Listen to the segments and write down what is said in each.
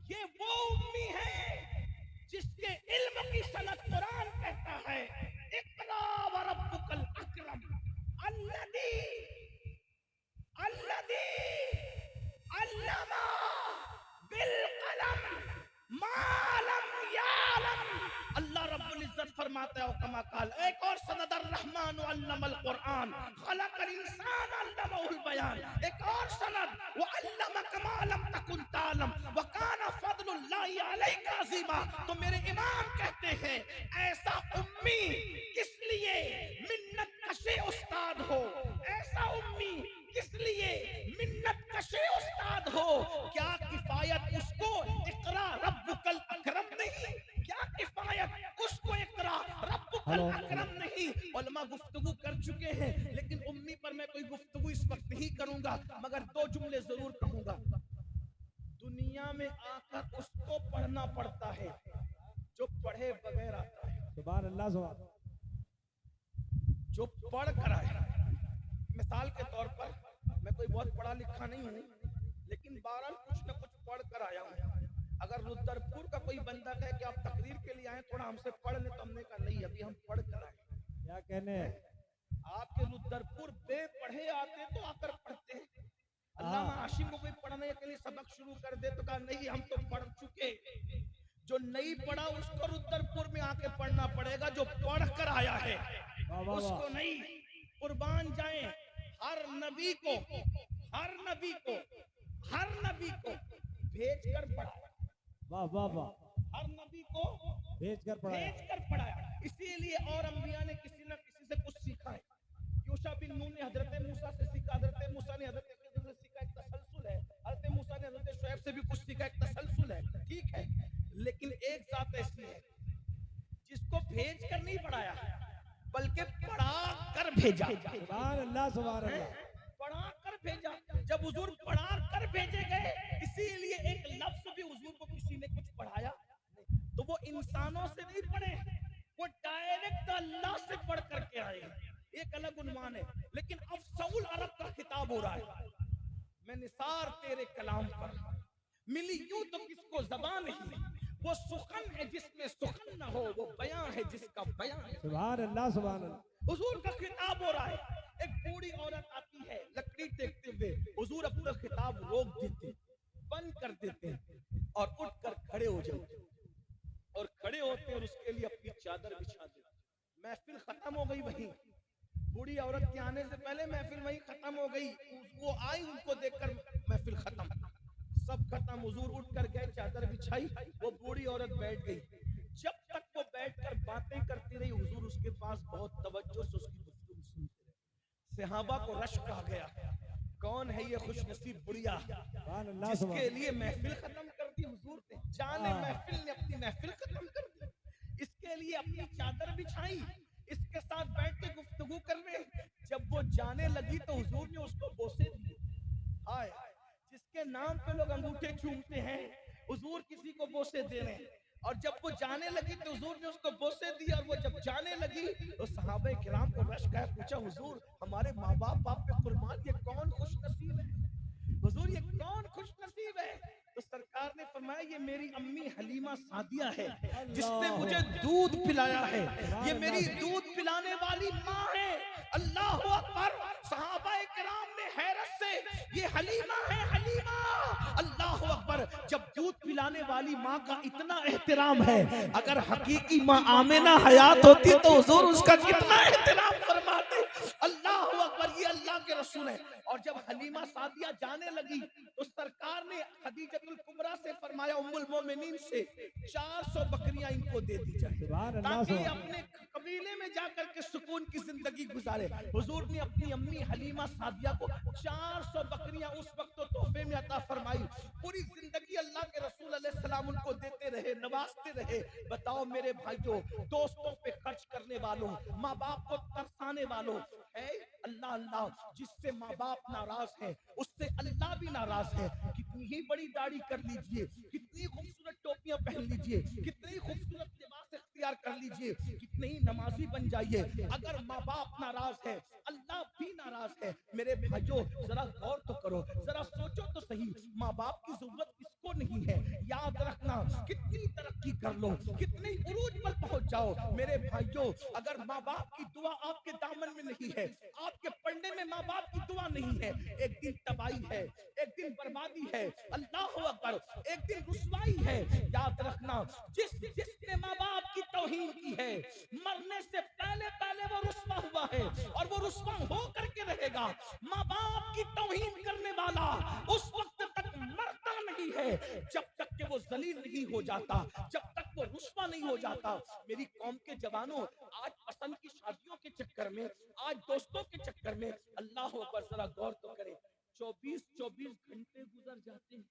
ये वो उम्मी है जिसके इल्म की सनद कुरान कहता है, इक़रा व रब्बुकल अकरम अल्लज़ी अल्लज़ी अल्लमा बिल कलम मा लम यालम। अल्लाह रब्बुल इज्जत फरमाता है, कमा काल एक और सनद अर्रहमान अल्लमल कुरान खलकल इंसान अल्लमहुल बयान। एक और सनद व अल्लमक मा लम तकुन तालम व काना फज़लुल्लाहि अलैका अज़ीमा। तो मेरे इमाम कहते हैं, ऐसा उम्मी किस लिए मिन्नत कशे उस्ताद हो, ऐसा उम्मी किस लिए मिन्नत कशे उस्ताद हो। क्या किफायत उसको इक़रा रब्बुकल अकरम नहीं, क्या किफायत उसको इक़रा रब्बुकल अकरम नहीं। उलमा गुफ्तगू कर चुके हैं, लेकिन उम्मी पर मैं कोई गुफ्तगू इस वक्त नहीं करूंगा, मगर दो जुमले जरूर कहूंगा। दुनिया में आकर उसको पढ़ना पड़ता है जो पढ़े बगैर आता है। सुभान अल्लाह, सुभान जो पढ़ कर आए। मिसाल के तौर पर मैं कोई बहुत पढ़ा लिखा नहीं हूँ, लेकिन बहरहाल कुछ न कुछ पढ़ कर आया हूँ। अगर रुद्रपुर का कोई बंदा कहे कि आप तकरीर के लिए आए, थोड़ा हमसे पढ़ ले, तो हमने कहा नहीं, अभी हम पढ़ कर आए। क्या कहने हैं? आपके रुद्रपुर बेपढ़े आते तो आकर पढ़ते हैं। अल्लामा हाशिम को कोई पढ़ने के लिए सबक शुरू कर दे तो कहा नहीं, हम तो पढ़ चुके। जो नहीं पढ़ा उसको रुद्रपुर में आके पढ़ना पड़ेगा, जो पढ़ कर आया है उसको नहीं। कुर्बान जाए हर नबी को, हर नबी को, हर नबी को भेज कर पढ़ाया। वाह वाह वाह, हर नबी को भेज कर पढ़ाया, भेज कर पढ़ाया। इसीलिए और अंबिया ने किसी न किसी से कुछ सीखा है। यूशा बिन नून ने हजरत मूसा से सीखा, हजरत मूसा ने हजरत खिज़र से सीखा, एक तसलसल है। हजरत मूसा ने हजरत शुएब से भी कुछ सीखा, एक तसलसल है, ठीक है। लेकिन एक बात ऐसी है, जिसको भेज कर नहीं पढ़ाया बल्कि पढ़ा कर भेजा। सुभान अल्लाह, सुभान अल्लाह। पढ़ा कर भेजा। जब हुजूर पढ़ा कर भेजे गए, इसीलिए एक लफ्ज भी हुजूर को किसी ने कुछ पढ़ाया तो वो इंसानों से नहीं पढ़े, वो डायरेक्ट अल्लाह से पढ़ करके आए। एक अलग उन्वान है, लेकिन अफसउल अरब का खिताब हो रहा है। मैं निसार तेरे कलाम पर मिली यूं तो किसको ज़बान नहीं, वो सुखन है जिसमें सुखन न हो, वो बयां है जिसका बयां है। सुभान अल्लाह, सुभान अल्लाह। हुजूर का खिताब हो रहा है। एक बूढ़ी औरत आती है लकड़ी टेकते हुए, हुजूर अपना खिताब रोक देते, बंद कर देते और उठकर खड़े हो जाते और खड़े होते और उसके लिए अपनी चादर बिछा देते। महफिल खत्म हो गई। वहीं बूढ़ी औरत के आने से पहले महफिल वहीं खत्म हो गई। वो आई, उनको देखकर महफिल खत्म, सब खत्म। हुजूर उठ कर गए, चादर बिछाई, वो बूढ़ी औरत बैठ गई। जब तक वो बैठकर बातें करती रही, हुजूर उसके पास बहुत तवज्जो से उसकी गुफ्तगू सुनते रहे। सहाबा को रश्क आ गया, कौन है ये खुशनसीब बुढ़िया जिसके लिए महफिल खत्म कर दी हुजूर ने। जाने महफिल ने अपनी महफिल खत्म कर दी, इसके लिए अपनी चादर बिछाई, इसके साथ बैठ के गुफ्तगू कर रहे। जब वो जाने लगी तो हुजूर ने उसको बोसे दिए। हाय, जिसके नाम पे लोग अंगूठे चूमते हैं, हुजूर किसी को बोसे दे रहे हैं। और जब वो जाने लगी तो हुजूर ने उसको बोसे दी। और वो जब जाने लगी तो सहाबा किराम को रश्क आया, पूछा हुजूर हमारे माँ बाप पे कुर्बान, ये कौन खुशनसीब है? हुजूर ये कौन खुशनसीब है? तो सरकार ने फरमाया, ये मेरी अम्मी हलीमा सादिया है जिसने मुझे दूध पिलाया है, ये मेरी दूध पिलाने वाली माँ है। अल्लाह अकबर। सहाबा किराम ने हैरत से, ये हलीमा है, हलीमा, अल्लाह अकबर। जब दूध पिलाने वाली माँ का इतना एहतराम है, अगर हकीकी माँ आमिना हयात होती तो हुजूर उसका कितना एहतराम फरमाते। अल्लाह अकबर, ये अल्लाह के रसूल है। और जब हलीमा सादिया जाने लगी तो सरकार ने खदीजतुल कुबरा से फरमाया, उम्मुल मोमिनीन से 400 बकरियां इनको दे दी जाए ताकि अपने कबीले में जाकर के सुकून की जिंदगी गुजारे। हुजूर ने अपनी अम्मी हलीमा सादिया को 400 बकरियां उस वक्त तो तोहफे में अता फरमाई। पूरी जिंदगी अल्लाह के रसूल अलैहि सलाम उनको देते रहे, नवाजते रहे। बताओ मेरे भाइयों, दोस्तों पे खर्च करने वालों, माँ बाप को तरसाने वालों, है अल्लाह अल्लाह। जिससे माँ बाप नाराज है उससे अल्लाह भी नाराज है। कितनी ही बड़ी दाढ़ी कर लीजिए, कितनी खूबसूरत टोपियां पहन लीजिए, कितनी खूबसूरत लिबास तैयार कर लीजिए, कितने ही नमाजी बन जाइए, अगर माँ बाप नाराज है, अल्लाह भी नाराज है। मेरे भाइयों जरा गौर तो करो, जरा सोचो तो सही, माँ बाप की जरूरत किसको नहीं है? याद रखना, कितनी तरक्की कर लो, कितनी उरूज पर पहुंच जाओ, मेरे भाइयों अगर माँ बाप की दुआ आपके दामन में नहीं है, आपके पढ़ने में माँ बाप की दुआ नहीं है, एक दिन तबाही है, एक दिन बर्बादी है, अल्लाह अकबर, एक दिन रुसवाई है। याद रखना, जिसने माँ बाप की तौहीन की है, मरने से पहले पहले वो रुसवा हुआ है और वो रुसवा हो करके रहेगा। माँ बाप की तौहीन करने वाला उस वक्त तक मरता नहीं है जब तक कि वो जलील नहीं हो जाता, जब तक वो रुसवा नहीं हो जाता। मेरी कौम के जवानों, आज पसंद की शादियों के चक्कर में, आज दोस्तों के चक्कर में, अल्लाह अकबर जरा गौर तो करें, 24-24 घंटे गुजर जाते हैं।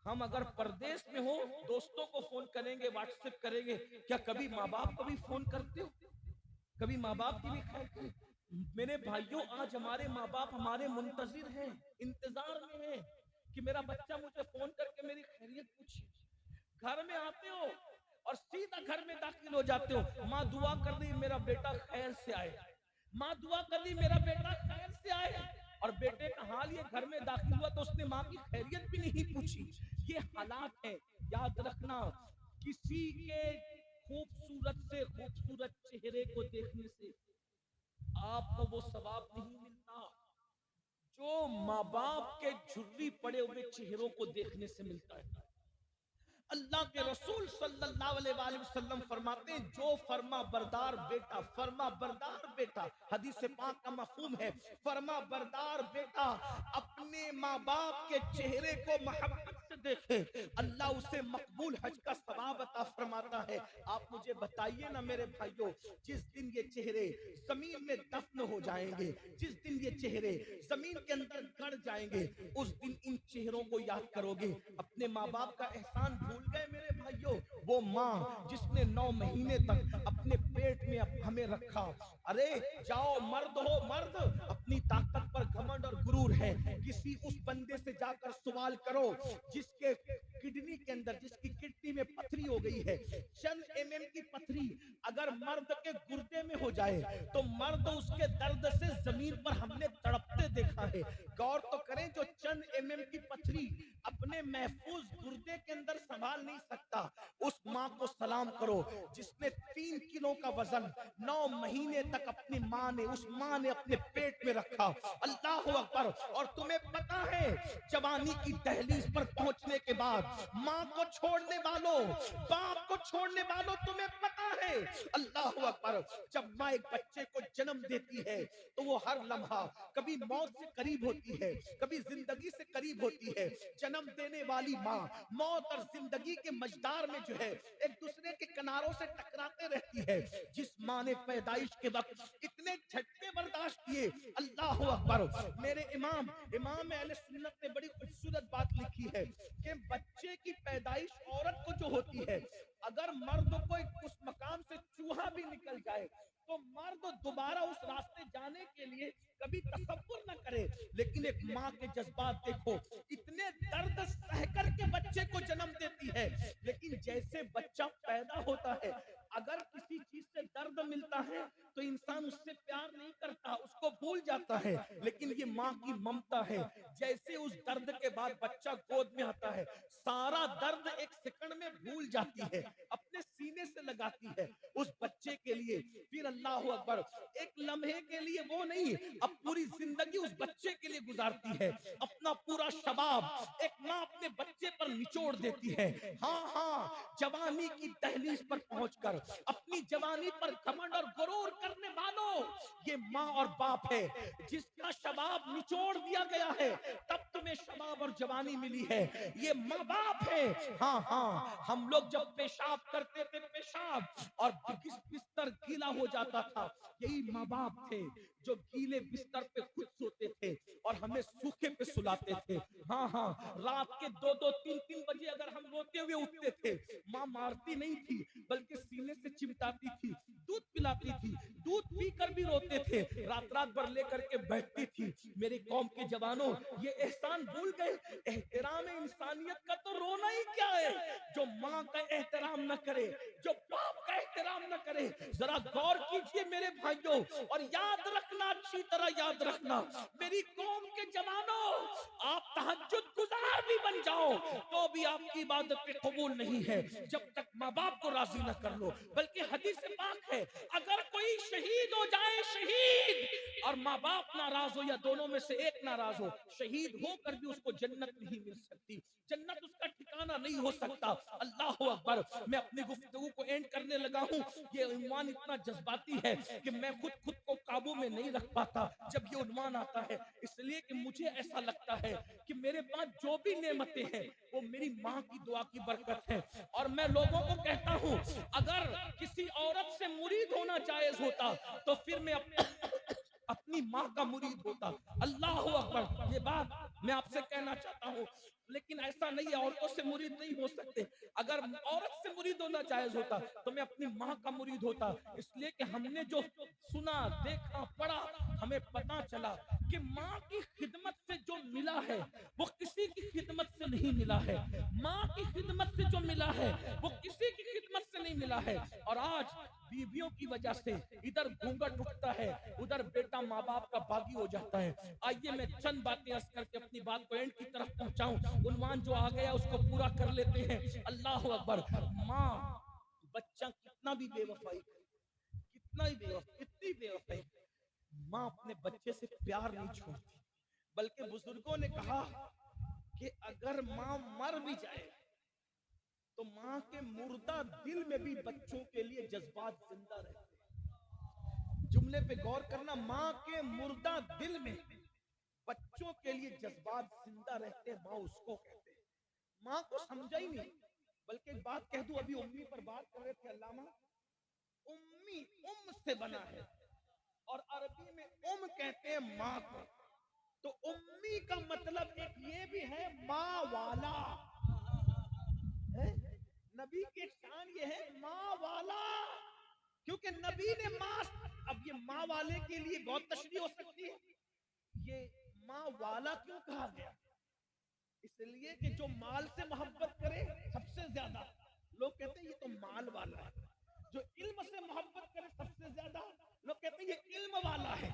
हम अगर परदेश में हो, दोस्तों को फोन करेंगे, व्हाट्सएप करेंगे, क्या कभी माँ बाप को भी फोन करते हो? कभी माँ बाप की भी खैर करें? मेरे भाइयों आज हमारे माँ बाप हमारे मुंतजिर हैं, इंतजार में हैं कि मेरा बच्चा मुझे फोन करके मेरी खैरियत पूछे। घर में आते हो और सीधा घर में दाखिल हो जाते हो, माँ दुआ कर दी मेरा बेटा खैर से आए, माँ दुआ कर दी मेरा बेटा खैर से आए, और बेटे का हाल ये घर में दाखिल हुआ तो उसने माँ की खैरियत भी नहीं पूछी। ये हालात है। याद रखना, किसी के खूबसूरत से खूबसूरत चेहरे को देखने से आपको वो सवाब नहीं मिलता जो माँ बाप के झुर्री पड़े हुए चेहरों को देखने से मिलता है। अल्लाह के रसूल सल्लल्लाहु अलैहि वसल्लम फरमाते हैं, जो फरमा बरदार बेटा, फरमा बरदार बेटा, हदीस पाक का मफहूम है, फरमा बरदार बेटा अपने माँ बाप के चेहरे को मोहब्बत से देखे, अल्लाह उसे मकबूल हज का सवाब अता फरमाता है। आप मुझे बताइए ना मेरे भाइयों, जिस दिन ये चेहरे जमीन में दफन हो जाएंगे, जिस दिन ये चेहरे जमीन के अंदर गड़ जाएंगे, उस दिन इन चेहरों को याद करोगे। अपने माँ बाप का एहसान भूल गए मेरे भाइयों? वो माँ जिसने 9 महीने तक अपने पेट में हमें रखा, अरे जाओ मर्द हो मर्द, अपनी ताकत पर घमंड और गुरूर है, किसी उस बंदे से जाकर सवाल करो जिसके किडनी के अंदर, जिसकी किडनी में पथरी हो गई है, चंद एमएम की पथरी अगर मर्द के गुर्दे में हो जाए तो मर्द उसके दर्द से जमीन पर हमने तड़पते देखा है। गौर तो करें, जो चंद एमएम की पथरी अपने महफूज गुर्दे के अंदर संभाल नहीं सकता, उस माँ को सलाम करो जिसने 3 किलो का वजन 9 महीने तक अपनी माँ ने, उस माँ ने अपने पेट में रखा। अल्लाह अकबर। और तुम्हें पता है, जवानी की दहलीज पर पहुंचने के बाद माँ को छोड़ने वालों, बाप को छोड़ने वालों, तुम्हें पता है अल्लाह अकबर, जब माँ एक बच्चे को जन्म देती है तो वो हर लम्हा कभी मौत से करीब होती है, कभी जिंदगी से करीब होती है। जन्म देने वाली माँ मौत और जिंदगी के मझदार में जो है एक दूसरे के किनारों से टकराते रहती है। जिस माँ ने पैदाइश के वक्त इतने झटके बर्दाश्त किए, अल्लाह अकबर। मेरे इमाम अहले सुन्नत ने बड़ी खूबसूरत बात लिखी है कि बच्चे की पैदाइश औरत को जो होती है, अगर मर्द को उस मकाम से चूहा भी निकल जाए तो मर्द दोबारा उस रास्ते जाने के लिए कभी तसव्वुर न करे। लेकिन एक माँ के जज्बात देखो, इतने दर्द सह करके बच्चे को जन्म देती है, लेकिन जैसे बच्चा पैदा होता है, अगर किसी चीज से दर्द मिलता है तो इंसान उससे प्यार नहीं करता, उसको भूल जाता है। लेकिन ये माँ की ममता है, जैसे उस दर्द के बाद बच्चा गोद में आता है, सारा दर्द एक सेकंड में भूल जाती है, अपने सीने से लगाती है उस बच्चे के लिए। फिर अल्लाह अकबर, एक लम्हे के लिए वो नहीं, अब पूरी जिंदगी उस बच्चे के लिए गुजारती है, अपना पूरा शबाब एक माँ अपने बच्चे पर निचोड़ देती है। हाँ हाँ, जवानी की दहलीज पर पहुंचकर अपनी जवानी पर घमंड और गुरूर करने वालों, ये माँ और बाप है जिसका शबाब निचोड़ दिया गया है, तब तुम्हें शबाब और जवानी मिली है, ये माँ बाप है। हाँ हाँ, हम लोग जब पेशाब करते थे, पेशाब और बिस्तर गीला हो जाता था, यही माँ बाप थे जो गीले बिस्तर पे खुद सोते थे और हमें सूखे पे सुलाते थे। हाँ हाँ, रात के 2-2, 3-3 बजे अगर हम रोते हुए उठते थे, माँ मारती नहीं थी बल्कि सीने से चिमटाती थी, दूध पिलाती थी, दूध पीकर भी रोते थे, रात रात भर लेकर के बैठती थी। मेरे कौम के जवानों, ये एहसान भूल गए। एहतराम इंसानियत का तो रोना ही क्या है, जो माँ का एहतराम न करे, जो बाप का करे। जरा गौर कीजिए मेरे भाइयों, और याद रखना, अच्छी तरह याद रखना मेरी कौम के जवानों, आप तहज्जुद गुजार भी बन जाओ तो भी आपकी इबादत कबूल नहीं है जब तक माँ बाप को राजी न कर लो। बल्कि हदीस पाक है, अगर कोई शहीद हो जाए, शहीद, और माँ बाप नाराज हो या दोनों में से एक नाराज हो, शहीद होकर भी उसको जन्नत नहीं मिल सकती, जन्नत उसका ठिकाना नहीं हो सकता। अल्लाह अकबर। मैं अपनी गुफ्तगू को एंड करने लगा हूँ। ये उन्वान इतना जज्बाती है कि मैं खुद को काबू में नहीं रख पाता जब ये उन्वान आता है, इसलिए कि मुझे ऐसा लगता है कि मेरे पास जो भी नेमतें हैं वो मेरी माँ की दुआ की बरकत है। और मैं लोगों को कहता हूँ, अगर किसी औरत से मुरीद होना जायज होता तो फिर मैं अपनी माँ का मुरीद होता। अल्लाह अकबर। ये बात मैं आपसे कहना चाहता हूँ, लेकिन ऐसा नहीं है, औरतों से मुरीद नहीं हो सकते। अगर औरत से मुरीद होना जायज होता तो मैं अपनी माँ का मुरीद होता, इसलिए कि हमने जो सुना, देखा, पढ़ा, हमें पता चला कि माँ की खिदमत से जो मिला है वो किसी की खिदमत से नहीं मिला है। माँ की खिदमत से जो मिला है वो किसी की खिदमत से नहीं मिला है। और आज बीवियों की वजह से इधर घूंघट उठता है, उधर बेटा माँ बाप का बागी हो जाता है। आइए मैं चंद बातें अर्ज करके अपनी बात को एंड की तरफ पहुंचाऊं। उन्वान जो आ गया उसको पूरा कर लेते हैं। अल्लाह अकबर। माँ, बच्चा कितना भी बेवफाई करे, कितना ही कितनी बेवफाई, माँ अपने बच्चे से प्यार नहीं छोड़ती। बल्कि बुजुर्गों ने कहा कि अगर माँ मर भी जाए तो माँ के मुर्दा दिल में भी बच्चों के लिए जज्बात जिंदा रहते हैं। जुमले पे गौर करना, माँ के मुर्दा दिल में बच्चों के लिए जज्बात जिंदा रहते हैं, माँ उसको कहते हैं। माँ को समझा ही नहीं। बल्कि एक बात कह दूं, अभी उम्मी पर बात कर रहे थे अल्लामा, उम्मी से बना है और अरबी में कहते हैं माँ को। तो उम्मी का मतलब एक ये भी है माँ वाला है। नबी की शान ये है माँ वाला, क्योंकि नबी ने माँ, अब ये माँ वाले के लिए बहुत तशरीह हो सकती है, ये माँ वाला क्यों कहा गया? इसलिए कि जो माल से मोहब्बत करे सबसे ज्यादा, लोग कहते हैं ये तो माल वाला है। जो इल्म से मोहब्बत करे सबसे ज्यादा, लोग कहते हैं ये इल्म वाला है।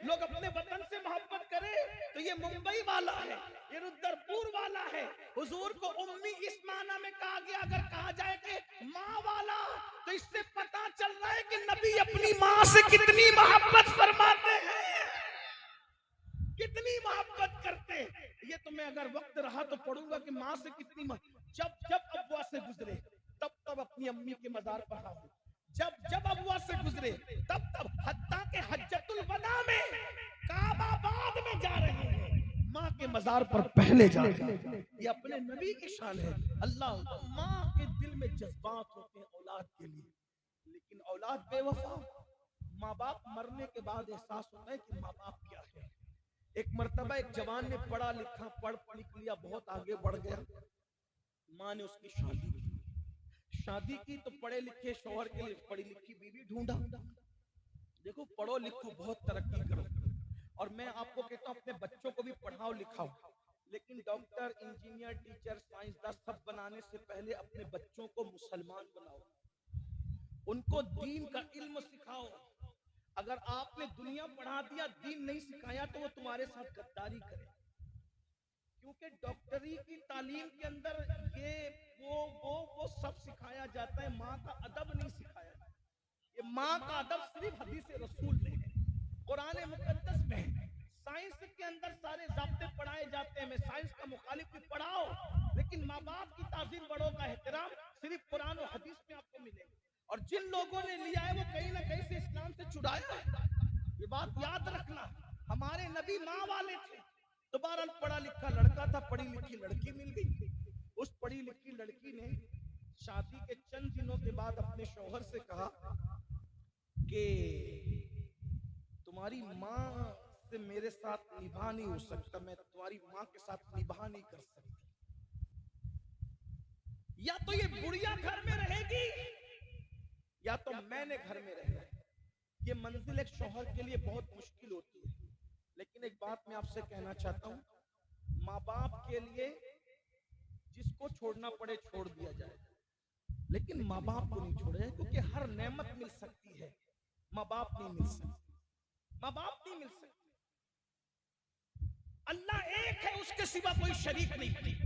लोग अपने वतन से मोहब्बत करे तो ये मुंबई वाला है, ये रुद्रपुर वाला है। हुजूर को उम्मी इस माना में कहा गया। अगर कहा जाए कि माँ वाला, तो इससे पता चल रहा है कि नबी अपनी माँ से कितनी मोहब्बत फरमाते हैं, कितनी मोहब्बत करते हैं। ये तो मैं अगर वक्त रहा तो पढ़ूंगा कि माँ से कितनी जब अब्वा से गुजरे तब अपनी अम्मी के मजार पर हाजिर, जब अब्वा से गुजरे तब हत्ता के हज्जतुल वदा में काबा बाद में जा रहे हैं, माँ के मजार पर पहले जा रहे हैं। ये अपने नबी की शान है। अल्लाह, माँ के दिल में जज्बात होते हैं औलाद के लिए, लेकिन औलाद बेवफा। माँ बाप मरने के बाद एहसास होता है कि माँ बाप क्या है। एक मर्तबा एक जवान ने पढ़ा लिखा, पढ़ लिख लिया, बहुत आगे बढ़ गया। माँ ने उसकी शादी की तो पढ़े लिखे शौहर के लिए पढ़ी लिखी बीवी ढूंढा। देखो, पढ़ो लिखो, बहुत तरक्की करो। और मैं आपको कहता हूँ अपने बच्चों को भी पढ़ाओ लिखाओ, लेकिन डॉक्टर, इंजीनियर, टीचर, साइंसदान सब बनाने से पहले अपने बच्चों को मुसलमान बनाओ, उनको दीन का इल्म सिखाओ। अगर आपने दुनिया पढ़ा दिया, दीन नहीं सिखाया, तो वो तुम्हारे साथ गद्दारी करे। क्योंकि डॉक्टरी की तालीम के अंदर ये वो सब सिखाया जाता है, माँ का अदब नहीं सिखाया जाता। ये माँ का अदब सिर्फ हदीस रसूल में है, कुरान मुकद्दस में है। साइंस के अंदर सारे ज़ाब्ते पढ़ाए जाते हैं। मैं साइंस का मुखालिफ भी पढ़ाओ, लेकिन माँ बाप की ताज़ीम, बड़ों का एहतराम सिर्फ कुरान और हदीस में आपको मिलेगा। और जिन लोगों ने लिया है वो कहीं ना कहीं से इस्लाम से छुड़ाया है। ये बात याद रखना। हमारे नबी माँ वाले थे, तो बहरहाल पढ़ा लिखा लड़का था, पढ़ी लिखी लड़की मिल गई। उस पढ़ी लिखी लड़की ने शादी के चंद दिनों के बाद अपने शौहर से कहा कि तुम्हारी माँ से मेरे साथ निभा नहीं हो सकता, मैं तुम्हारी माँ के साथ निभा नहीं कर सकती। या तो ये बुढ़िया घर में रहेगी या तो मैंने घर में रहना है। ये मंजिल एक शौहर के लिए बहुत मुश्किल होती है। लेकिन एक बात मैं आपसे कहना चाहता हूँ, माँ बाप के लिए जिसको छोड़ना पड़े छोड़ दिया जाए, लेकिन माँ बाप को नहीं छोड़े, क्योंकि हर नेमत मिल सकती है, माँ बाप नहीं मिल सकते, माँ बाप नहीं मिल सकते। अल्लाह एक है, उसके सिवा कोई शरीक नहीं।